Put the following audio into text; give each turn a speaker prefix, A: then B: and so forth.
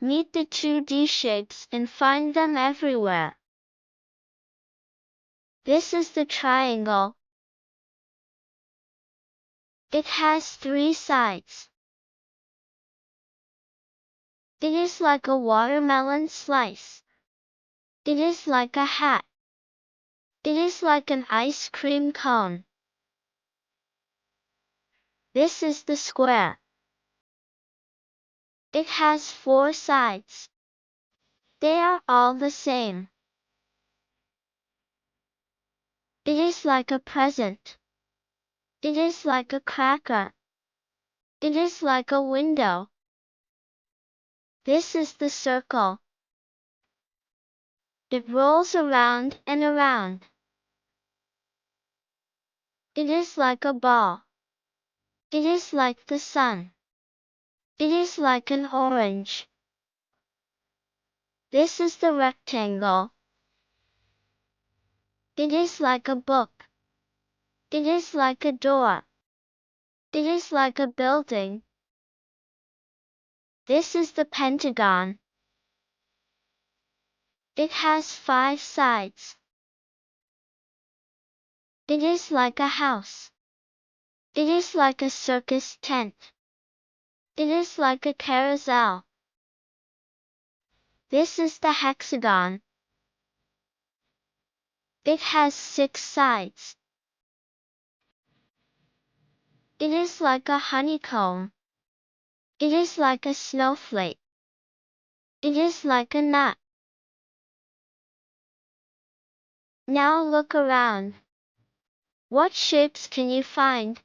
A: Meet the 2D shapes and find them everywhere. This is the triangle. It has 3 sides. It is like a watermelon slice. It is like a hat. It is like an ice cream cone. This is the square. It has 4 sides. They are all the same. It is like a present. It is like a cracker. It is like a window. This is the circle. It rolls around and around. It is like a ball. It is like the sun. It is like an orange. This is the rectangle. It is like a book. It is like a door. It is like a building. This is the pentagon. It has 5 sides. It is like a house. It is like a circus tent. It is like a carousel. This is the hexagon. It has 6 sides. It is like a honeycomb. It is like a snowflake. It is like a nut. Now look around. What shapes can you find?